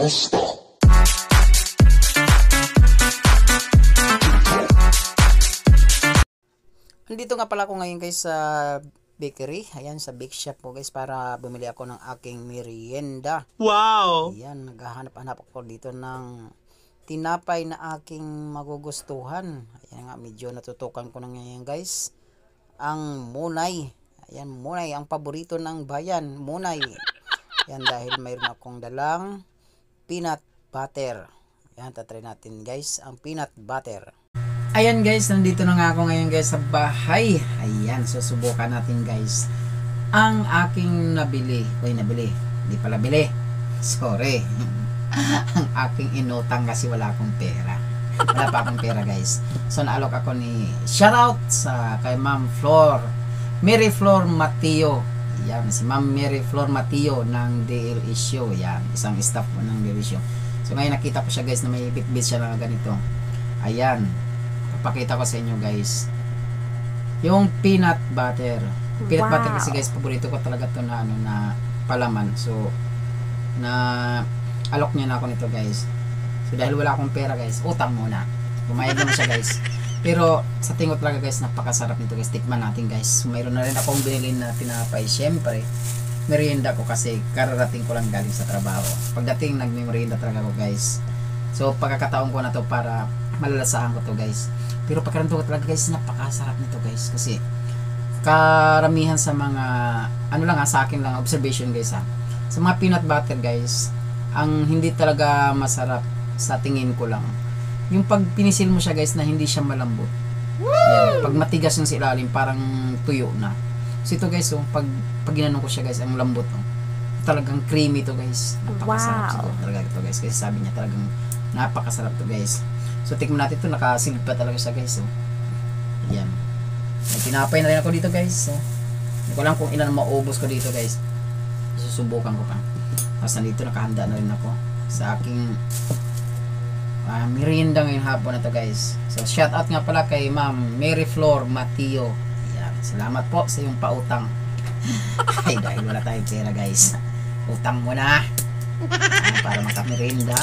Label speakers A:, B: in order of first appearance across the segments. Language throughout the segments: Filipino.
A: gusto.
B: Nandito nga pala ako ngayon guys sa bakery. Ayan, sa bake shop po guys para bumili ako ng aking merienda.
C: Wow!
B: Ayan, naghahanap-hanap ako dito ng tinapay na aking magugustuhan. Ayan nga, medyo natutukan ko na ngayon guys. Ang Munay. Ayan, Munay, ang paborito ng bayan. Munay. Ayan, dahil mayroon akong dalang peanut butter. Ayan, tatry natin guys ang peanut butter. Ayan guys, nandito na nga ako ngayon guys sa bahay. Ayan, susubukan natin guys ang aking nabili. Hindi pala bili. Sorry. Ang aking inutang kasi wala akong pera. Wala pa akong pera guys. So naalok ako ni shoutout sa kay Ma'am Flor. Mary Flor Mateo. Yan, si Ma'am Mary Flor Mateo ng DL Issue. Yan, isang staff po ng DL Issue. So ngayon nakita ko siya guys na may bit-bit siya na ganito. Ayan. Pakita ko sa inyo guys yung peanut butter. Peanut butter kasi guys paborito ko talaga to na ano na palaman. So na alok niya na ako nito guys. So dahil wala akong pera guys, utang muna. Bumayad naman siya guys. Pero sa tingin ko talaga guys, napakasarap nito guys. Tikman natin guys. So, mayroon na rin akong binili na tinapay. Syempre merienda ko kasi kararating ko lang galing sa trabaho. Pagdating nagme-merienda talaga ako guys. So pagkakataon ko na to para malalasahan ko to guys. Pero pagkaramdam ko talaga guys, napakasarap nito guys. Kasi karamihan sa mga ano lang sa akin lang observation guys sa mga peanut butter guys, ang hindi talaga masarap sa tingin ko lang yung pag pinisil mo siya guys na hindi siya malambot. Yan, pag matigas yung sa ilalim parang tuyo na. So ito guys, pag ginanong ko siya guys, ang lambot talagang creamy to guys. Napakasarap siguro talaga ito guys. Kasi sabi niya talagang napakasarap to guys. So tikman natin ito, nakasilid pa talaga siya guys. Yan. May tinapay na rin ako dito guys. Hindi ko lang kung ilan maubos ko dito guys. Susubukan ko pa. Tapos nandito nakahanda na rin ako sa aking merienda ngayong hapon na to guys. So shout out nga pala kay Ma'am Mary Flor Mateo. Yan. Salamat po sa iyong pautang. Ay dahil wala tayong pera guys, utang mo na para makamerienda.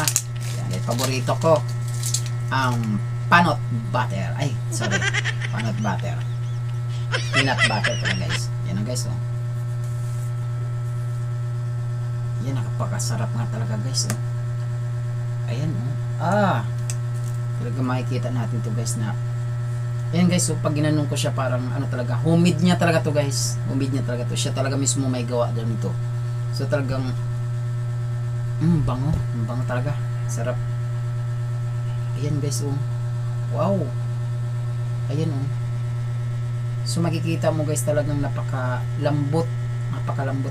B: Yan, paborito ko ang peanut butter. Ay, sorry. Peanut butter. Peanut butter pala guys. Yan ang guys. Yan, nakapakasarap nga talaga guys. Ayan. Talaga makikita natin to guys na ayan guys, so pag ginanong ko siya parang ano talaga, homemade niya talaga to guys. Homemade niya talaga to. Siya talaga mismo may gawa daw nito. So talagang bango. Bango talaga. Sarap. Ayan guys, wow. Ayan So makikita mo guys talagang napakalambot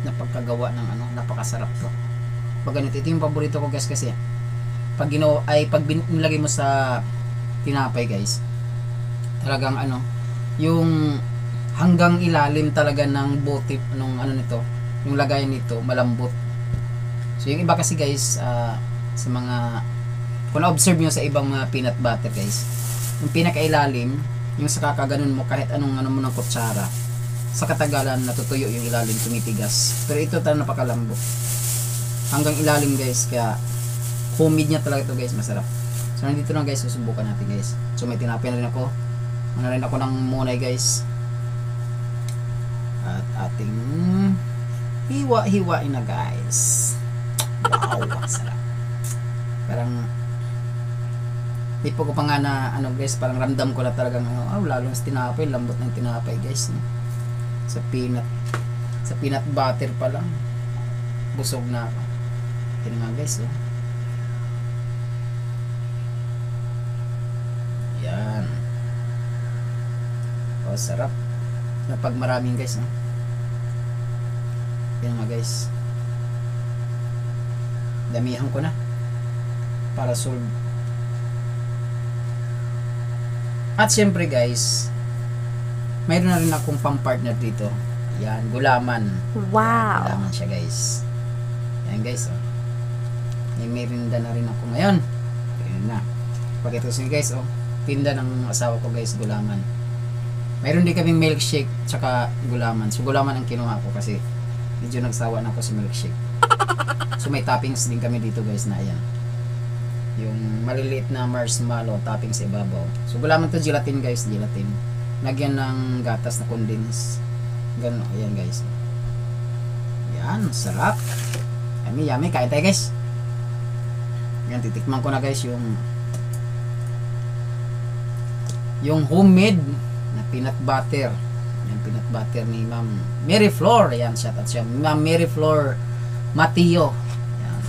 B: na pagkagawa ng napakasarap to. Pag ganito, ito yung paborito ko guys kasi pag nilagay mo sa tinapay guys, talagang yung hanggang ilalim talaga ng bote nito, yung lagayan nito malambot. So yung iba kasi guys sa mga kung na-observe nyo sa ibang mga peanut butter guys, yung pinakailalim, yung sa kakaganon mo kahit anong mo ng kutsara, sa katagalan natutuyo yung ilalim, tumitigas. Pero ito talaga napakalambot hanggang ilalim guys, kaya homemade niya talaga ito guys, masarap. So nandito na guys, susubukan natin guys. So may tinapay na rin ako, ng munay guys, at ating hiwa-hiwain na guys. Wow, sarap. Parang di po ko pa nga na guys, parang ramdam ko na talagang lalong sa tinapay, lambot ng tinapay guys, sa peanut butter pa lang busog na ako. Yan nga guys. Yan. Sarap na pag maraming guys. Yan nga guys, damihan ko na para solve. At syempre guys, mayroon na rin akong pang-partner dito. Yan, gulaman.
D: Wow.
B: Yan, gulaman siya guys. Yan guys. May merinda na rin ako ngayon. Ayan na. Pakita ko sa inyo guys. Tinda ng asawa ko guys, gulaman. Mayroon din kaming milkshake tsaka gulaman. So gulaman ang kinuha ko kasi medyo nagsawa na ako sa milkshake. So may toppings din kami dito guys na ayan. Yung maliliit na marshmallow topping sa ibabaw. So gulaman to gelatin guys, gelatin. Lagyan ng gatas na condense. Ganun, ayan guys. Yan, sarap. Yummy, yummy. Kain tayo guys. Yan, titikman ko na guys yung homemade na peanut butter. Yan, peanut butter ni Ma'am Mary Flor. Ayan, shout out siya. Ma'am Mary Flor Matio. Yan.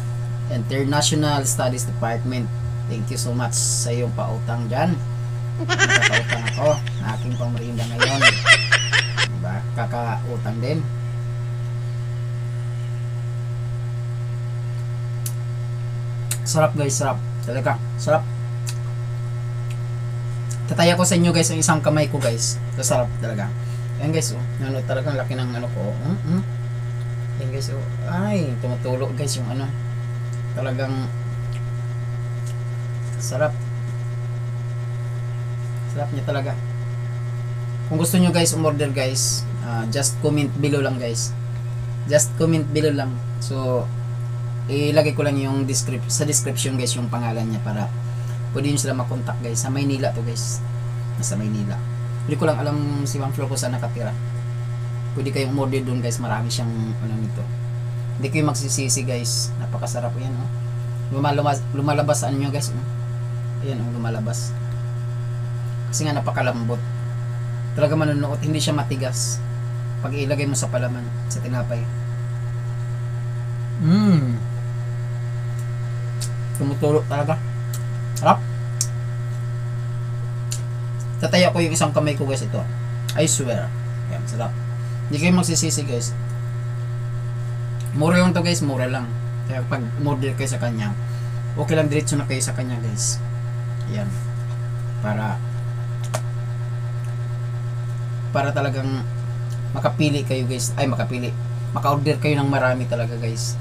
B: International Studies Department. Thank you so much sa iyong pautang dyan. Nakakautang ako na aking pamerinda ngayon. Diba? Kakautang din. Sarap guys, sarap. Talaga, sarap. Tataya ko sa inyo guys ang isang kamay ko guys. Ito sarap talaga. Ayan guys, oh. Ano, talagang laki ng ano ko. Ayan guys, oh. Ay, tumutulo guys yung ano. Talagang sarap. Sarap niya talaga. Kung gusto nyo guys umorder guys, just comment below lang guys. Just comment below lang. So ilagay ko lang yung sa description guys yung pangalan niya para pwede nyo sila makontak guys. Sa Maynila to guys. Nasa Maynila. Hindi ko lang alam si Ma'am Flor ko saan nakatira. Pwede kayong umorder doon guys. Marami siyang ano nito. Hindi kayo magsisisi guys. Napakasarap yan oh. Lumalabas saan nyo guys oh. Ayan oh, lumalabas. Kasi nga napakalambot. Talaga manunuot, hindi siya matigas. Pag ilagay mo sa palaman, sa tinapay. Tumutulo talaga. Sarap. Tataya ko yung isang kamay ko guys ito. I swear. Ayan, sarap. Hindi kayo magsisisi guys. Mura yung to guys, mura lang. Kaya pag order kayo sa kanya, okay lang diretso na kayo sa kanya guys. Ayan. Para talagang makapili kayo guys. Ay, maka-order kayo ng marami talaga guys.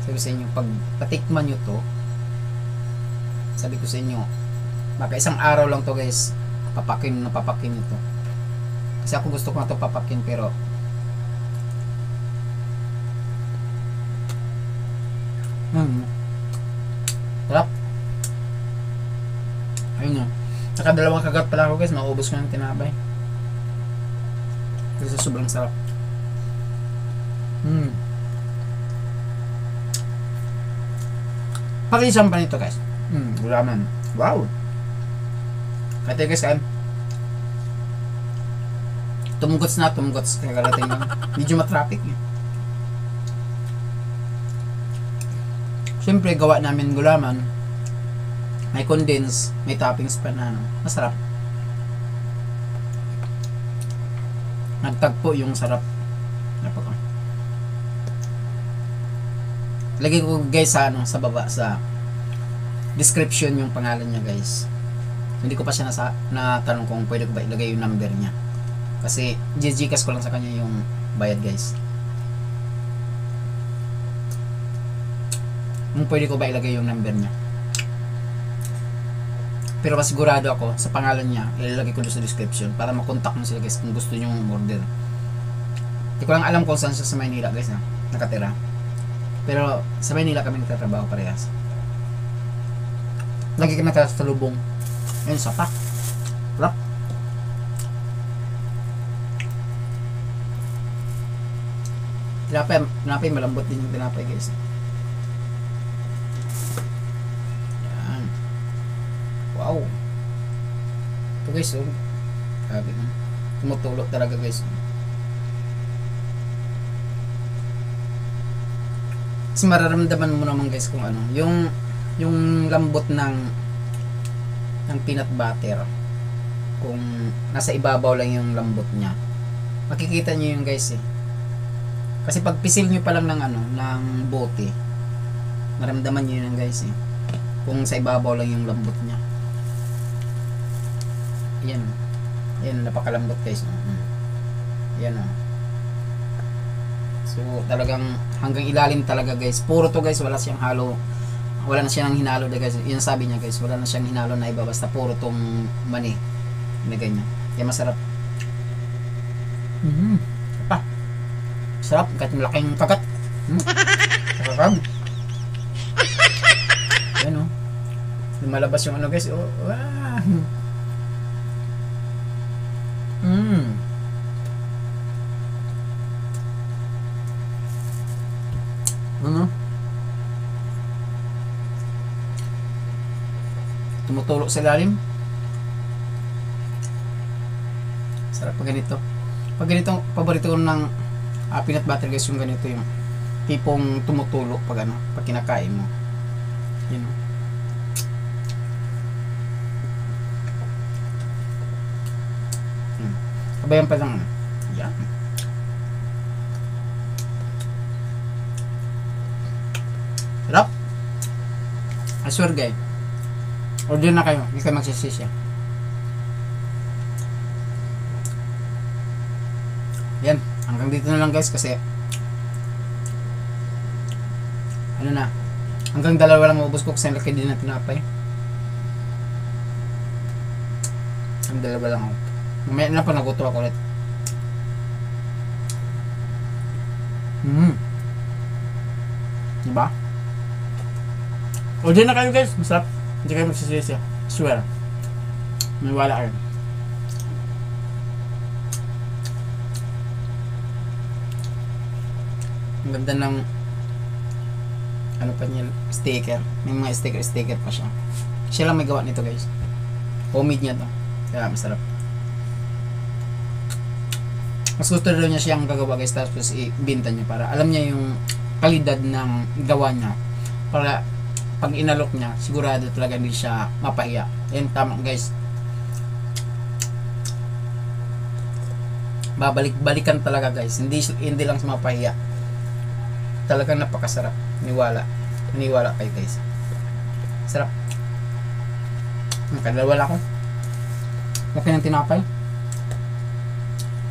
B: Sabi sa inyo, pag patikman nyo to, sabi ko sa inyo, baka isang araw lang to guys, papakin nyo to. Kasi ako gusto ko na to papakin, pero sarap. Ayun nga, nakadalawang kagat pala ako guys, maubos ko ng tinapay. Kasi sobrang sarap. Pag-isang pa nito guys. Gulaman. Wow. Kaya guys, tumugots. Kaya kalating lang. Medyo matraffic eh. Siyempre, gawa namin gulaman. May condense, may toppings pa na ano. Masarap. Nagtagpo yung sarap. Napaka. Lagay ko guys sa ano, sa baba sa description yung pangalan niya guys. Hindi ko pa siya natanong kung pwede ko ba ilagay yung number niya. Kasi GCash ko lang sa kanya yung bayad guys. Kung pwede ko ba ilagay yung number niya. Pero masigurado ako sa pangalan niya, ilalagay ko doon sa description para makontak mo sila guys kung gusto nyo order. Hindi ko lang alam kung saan siya sa Maynila guys na nakatira. Pero sa Maynila kami nagtatrabaho parehas. Lagi kami nagtatalubong. Ayun, sapak. Sarap. Tinapay, malambot din yung tinapay guys. Yan. Wow. Ito guys, oh. Sabi ko. Tumutulog talaga guys. Kasi mararamdaman mo naman guys kung ano, yung lambot ng peanut butter. Kung nasa ibabaw lang yung lambot niya. Makikita niyo yung guys eh. Kasi pag pisil nyo pa lang ng ano, ng bote, maramdaman nyo yun guys eh. Kung sa ibabaw lang yung lambot niya. Yan. Yan, napakalambot guys. Yan o. So, talagang hanggang ilalim talaga guys. Puro to guys, wala siyang halo. Wala na siyang hinalo guys. Yun sabi niya guys, wala na siyang hinalo na iba. Basta puro tong mani. Nagay niya. Kaya masarap. Pa. Sarap, kahit malaking kagat. Sarap. Yan o. Lumalabas yung ano guys. Oh, wow. Ano? Tumutulo sa lalim. Sarap pag ganito. Pag ganito, paborito ko ng peanut butter guys, yung ganito yung tipong tumutulo pag ano, pag kinakain mo. Yun. Kabayan pa lang. Yan. Sarap. I swear guys. Order na kayo. Hindi kayo magsisisya. Yan. Hanggang dito na lang guys kasi ano na. Hanggang dalawa lang maubos ko kasi laki din na tinapay. Ang dalawa lang ako. Mamaya na pa naguto ako ulit. Diba? Order na kayo guys. Masarap. Hindi kayo magsisisi. Swear. May wala kayo. Ang ganda ng ano pa niya, sticker. May mga sticker pa siya. Siya lang may gawa nito guys. Homemade niya to. Kaya masarap. Mas gusto daw niya siyang gagawa guys, tapos ibenta niya para alam niya yung kalidad ng gawa niya. Para pag inalok niya, sigurado talaga hindi siya mapahiya. Yan, tama guys. Babalik-balikan talaga guys. Hindi lang sa mapahiya. Talagang napakasarap. Niwala kayo guys. Sarap. Nakadalawa ako. Laki ng tinapay.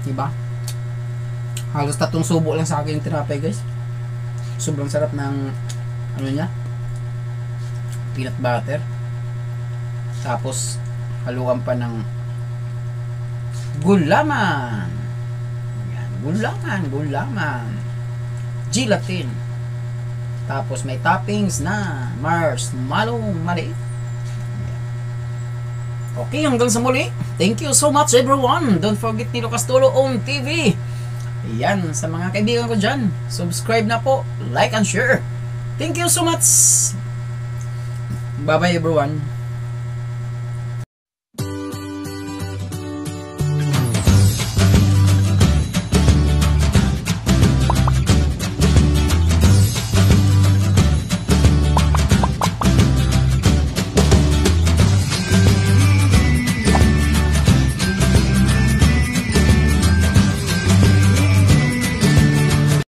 B: Diba? Halos 3 subo lang sa akin yung tinapay guys. Sobrang sarap ng ano niya, peanut butter. Tapos haluan pa ng gulaman. Yan, gulaman. Gelatin. Tapos may toppings na marshmallow maliit. Okay, hanggang sa muli. Thank you so much everyone. Don't forget ni Lucas Tulo on TV. Ayan, sa mga kaibigan ko dyan, subscribe na po, like and share. Thank you so much. Bye bye everyone.